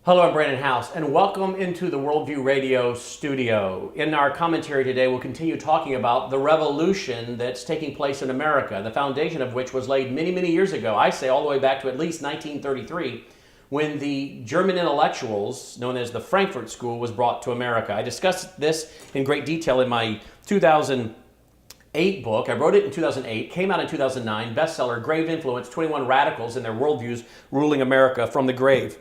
Hello, I'm Brannon Howse, and welcome into the Worldview Radio studio. In our commentary today, we'll continue talking about the revolution that's taking place in America, the foundation of which was laid many, many years ago. I say all the way back to at least 1933, when the German intellectuals, known as the Frankfurt School, was brought to America. I discussed this in great detail in my 2008 book. I wrote it in 2008, came out in 2009, bestseller, Grave Influence, 21 Radicals and Their Worldviews Ruling America from the Grave.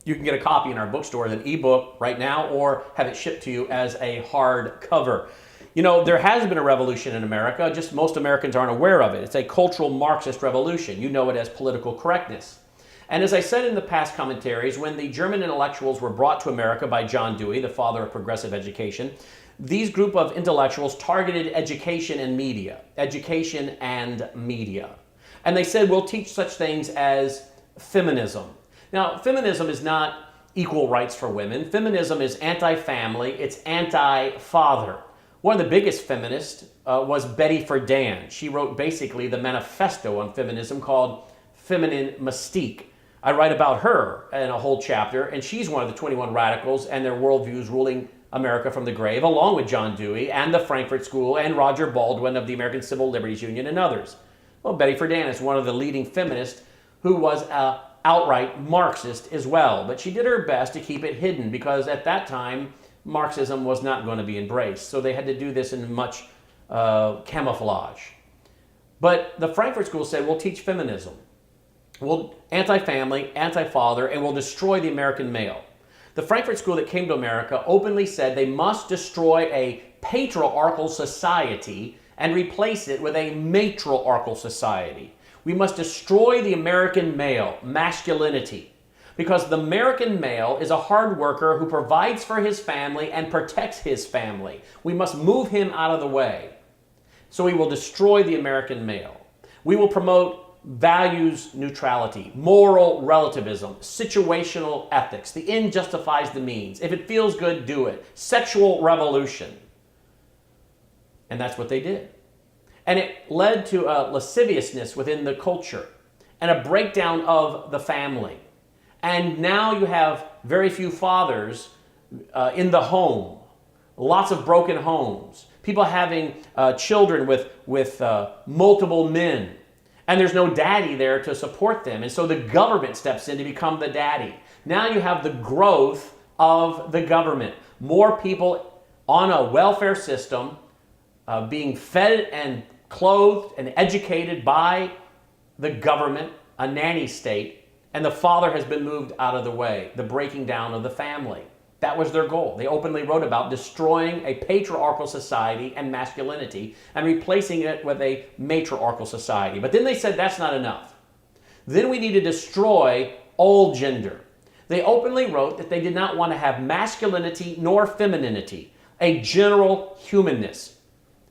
You can get a copy in our bookstore as an ebook right now or have it shipped to you as a hard cover. You know, there has been a revolution in America, just most Americans aren't aware of it. It's a cultural Marxist revolution. You know it as political correctness. And as I said in the past commentaries, when the German intellectuals were brought to America by John Dewey, the father of progressive education, these group of intellectuals targeted education and media. And they said, we'll teach such things as feminism. Now, feminism is not equal rights for women. Feminism is anti-family, it's anti-father. One of the biggest feminists was Betty Friedan. She wrote basically the manifesto on feminism called Feminine Mystique. I write about her in a whole chapter, and she's one of the 21 radicals and their worldviews ruling America from the grave, along with John Dewey and the Frankfurt School and Roger Baldwin of the American Civil Liberties Union and others. Well, Betty Friedan is one of the leading feminists who was a outright Marxist as well, but she did her best to keep it hidden because at that time Marxism was not going to be embraced, so they had to do this in much camouflage. But the Frankfurt School said, we'll teach feminism, we'll anti-family, anti-father, and we'll destroy the American male. The Frankfurt School that came to America openly said they must destroy a patriarchal society and replace it with a matriarchal society. We must destroy the American male, masculinity, because the American male is a hard worker who provides for his family and protects his family. We must move him out of the way. So we will destroy the American male. We will promote values neutrality, moral relativism, situational ethics. The end justifies the means. If it feels good, do it. Sexual revolution. And that's what they did. And it led to a lasciviousness within the culture and a breakdown of the family. And now you have very few fathers in the home, lots of broken homes, people having children with multiple men, and there's no daddy there to support them. And so the government steps in to become the daddy. Now you have the growth of the government. More people on a welfare system being fed and clothed and educated by the government, a nanny state, and the father has been moved out of the way, the breaking down of the family. That was their goal. They openly wrote about destroying a patriarchal society and masculinity and replacing it with a matriarchal society. But then they said that's not enough. Then we need to destroy all gender. They openly wrote that they did not want to have masculinity nor femininity, a general humanness.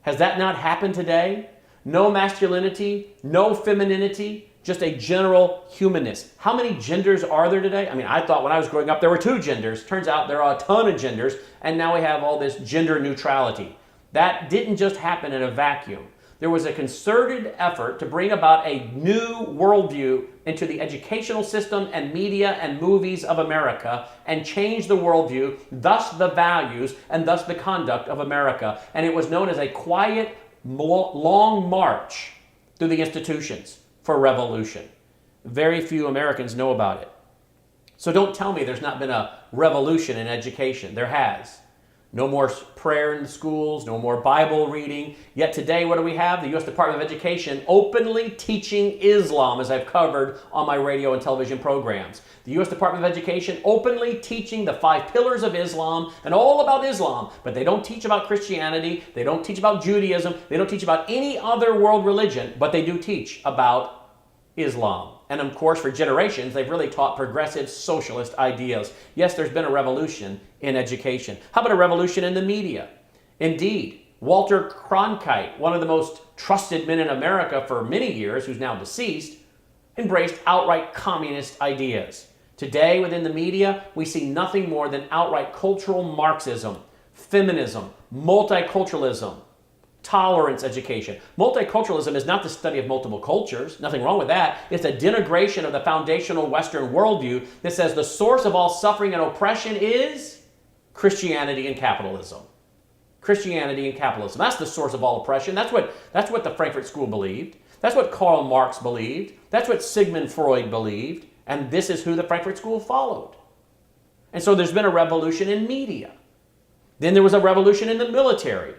Has that not happened today? No masculinity, no femininity, just a general humanness. How many genders are there today? I mean, I thought when I was growing up there were 2 genders. Turns out there are a ton of genders, and now we have all this gender neutrality. That didn't just happen in a vacuum. There was a concerted effort to bring about a new worldview into the educational system and media and movies of America and change the worldview, thus the values, and thus the conduct of America. And it was known as a quiet, long march through the institutions for revolution. Very few Americans know about it. So don't tell me there's not been a revolution in education. There has. No more prayer in schools, no more Bible reading. Yet today, what do we have? The U.S. Department of Education openly teaching Islam, as I've covered on my radio and television programs. The U.S. Department of Education openly teaching the 5 pillars of Islam and all about Islam, but they don't teach about Christianity, they don't teach about Judaism, they don't teach about any other world religion, but they do teach about Islam. And of course, for generations, they've really taught progressive socialist ideas. Yes, there's been a revolution in education. How about a revolution in the media? Indeed, Walter Cronkite, one of the most trusted men in America for many years, who's now deceased, embraced outright communist ideas. Today, within the media, we see nothing more than outright cultural Marxism, feminism, multiculturalism, tolerance education. Multiculturalism is not the study of multiple cultures. Nothing wrong with that. It's a denigration of the foundational Western worldview that says the source of all suffering and oppression is Christianity and capitalism. Christianity and capitalism. That's the source of all oppression. That's what the Frankfurt School believed. That's what Karl Marx believed. That's what Sigmund Freud believed. And this is who the Frankfurt School followed. And so there's been a revolution in media. Then there was a revolution in the military.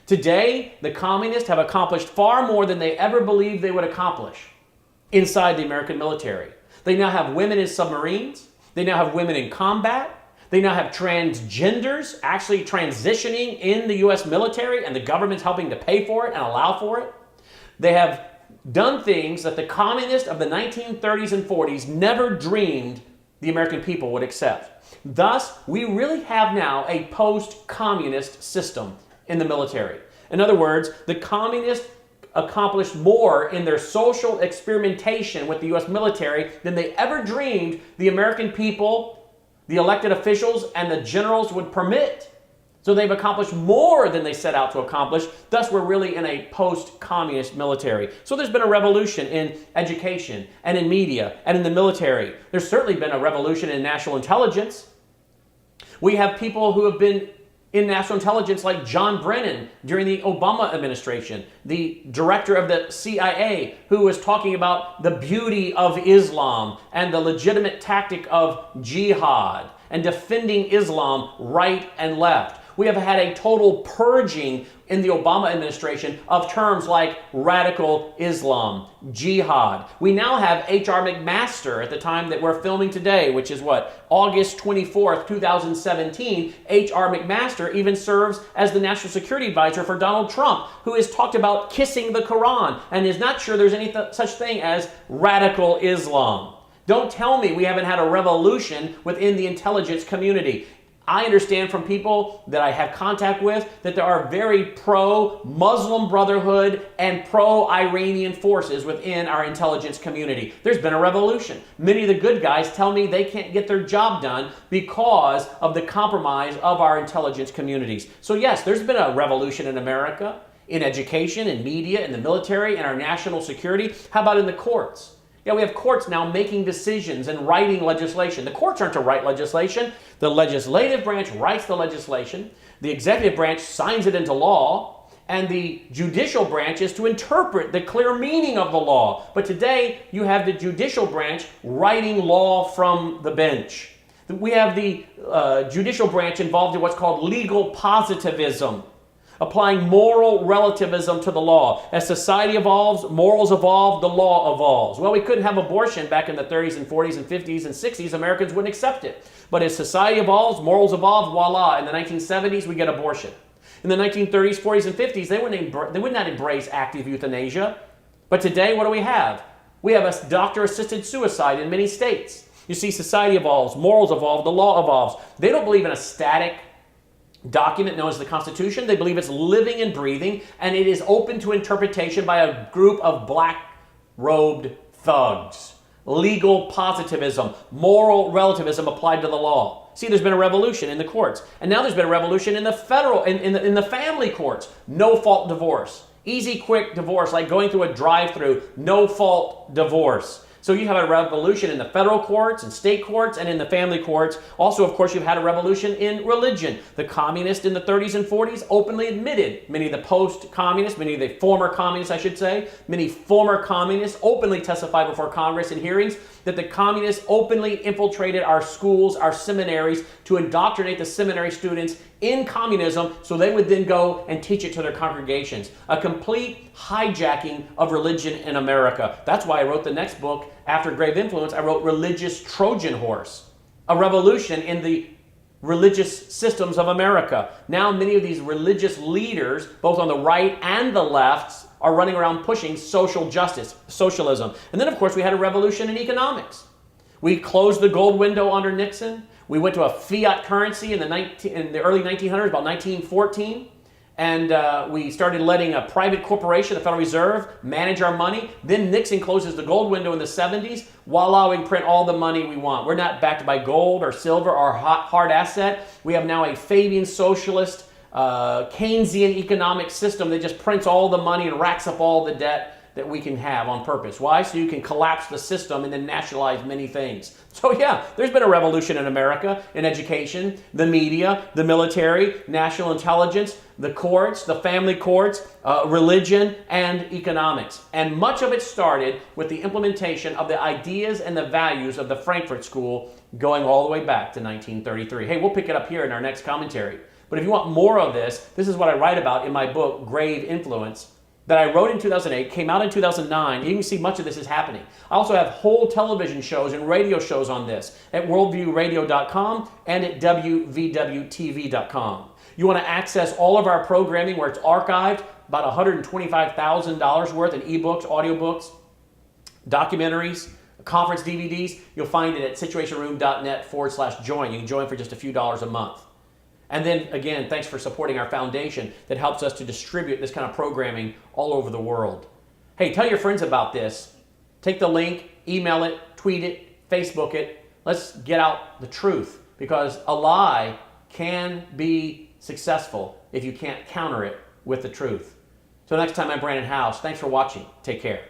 Today, the communists have accomplished far more than they ever believed they would accomplish inside the American military. They now have women in submarines. They now have women in combat. They now have transgenders actually transitioning in the U.S. military, and the government's helping to pay for it and allow for it. They have done things that the communists of the 1930s and 40s never dreamed the American people would accept. Thus, we really have now a post-communist system in the military. In other words, the communists accomplished more in their social experimentation with the U.S. military than they ever dreamed the American people, the elected officials, and the generals would permit. So they've accomplished more than they set out to accomplish. Thus, we're really in a post-communist military. So there's been a revolution in education and in media and in the military. There's certainly been a revolution in national intelligence. We have people who have been in national intelligence like John Brannon during the Obama administration, the director of the CIA, who was talking about the beauty of Islam and the legitimate tactic of jihad and defending Islam right and left. We have had a total purging in the Obama administration of terms like radical Islam, jihad. We now have H.R. McMaster at the time that we're filming today, which is what, August 24th, 2017. H.R. McMaster even serves as the National Security Advisor for Donald Trump, who has talked about kissing the Quran and is not sure there's any such thing as radical Islam. Don't tell me we haven't had a revolution within the intelligence community. I understand from people that I have contact with that there are very pro-Muslim Brotherhood and pro-Iranian forces within our intelligence community. There's been a revolution. Many of the good guys tell me they can't get their job done because of the compromise of our intelligence communities. So yes, there's been a revolution in America, in education, in media, in the military, in our national security. How about in the courts? Yeah, we have courts now making decisions and writing legislation. The courts aren't to write legislation. The legislative branch writes the legislation. The executive branch signs it into law. And the judicial branch is to interpret the clear meaning of the law. But today, you have the judicial branch writing law from the bench. We have the judicial branch involved in what's called legal positivism, applying moral relativism to the law. As society evolves, morals evolve, the law evolves. Well, we couldn't have abortion back in the 30s and 40s and 50s and 60s. Americans wouldn't accept it. But as society evolves, morals evolve, voila. In the 1970s, we get abortion. In the 1930s, 40s, and 50s, they would not embrace active euthanasia. But today, what do we have? We have a doctor-assisted suicide in many states. You see, society evolves, morals evolve, the law evolves. They don't believe in a static document known as the Constitution. They believe it's living and breathing, and it is open to interpretation by a group of black-robed thugs. Legal positivism, moral relativism applied to the law. See, there's been a revolution in the courts, and now there's been a revolution in the federal, in the family courts. No-fault divorce, easy, quick divorce, like going through a drive-through. No-fault divorce. So you have a revolution in the federal courts and state courts and in the family courts. Also, of course, you've had a revolution in religion. The communists in the 30s and 40s openly admitted, many of the post-communists, many of the former communists, I should say, many former communists openly testified before Congress in hearings that the communists openly infiltrated our schools, our seminaries, to indoctrinate the seminary students in communism so they would then go and teach it to their congregations. A complete hijacking of religion in America. That's why I wrote the next book, after Grave Influence. I wrote Religious Trojan Horse, a revolution in the religious systems of America. Now many of these religious leaders, both on the right and the left, are running around pushing social justice, socialism. And then, of course, we had a revolution in economics. We closed the gold window under Nixon. We went to a fiat currency in the early 1900s, about 1914. And we started letting a private corporation, the Federal Reserve, manage our money. Then Nixon closes the gold window in the 70s. Voila, we can print all the money we want. We're not backed by gold or silver or hard asset. We have now a Fabian socialist Keynesian economic system that just prints all the money and racks up all the debt that we can have on purpose. Why? So you can collapse the system and then nationalize many things. So yeah, there's been a revolution in America, in education, the media, the military, national intelligence, the courts, the family courts, religion, and economics. And much of it started with the implementation of the ideas and the values of the Frankfurt School going all the way back to 1933. Hey, we'll pick it up here in our next commentary. But if you want more of this, this is what I write about in my book, Grave Influence, that I wrote in 2008, came out in 2009. You can see much of this is happening. I also have whole television shows and radio shows on this at worldviewradio.com and at wvwtv.com. You want to access all of our programming where it's archived, about $125,000 worth in ebooks, audiobooks, documentaries, conference DVDs. You'll find it at situationroom.net/join. You can join for just a few dollars a month. And then, again, thanks for supporting our foundation that helps us to distribute this kind of programming all over the world. Hey, tell your friends about this. Take the link, email it, tweet it, Facebook it. Let's get out the truth, because a lie can be successful if you can't counter it with the truth. So next time, I'm Brannon Howse. Thanks for watching. Take care.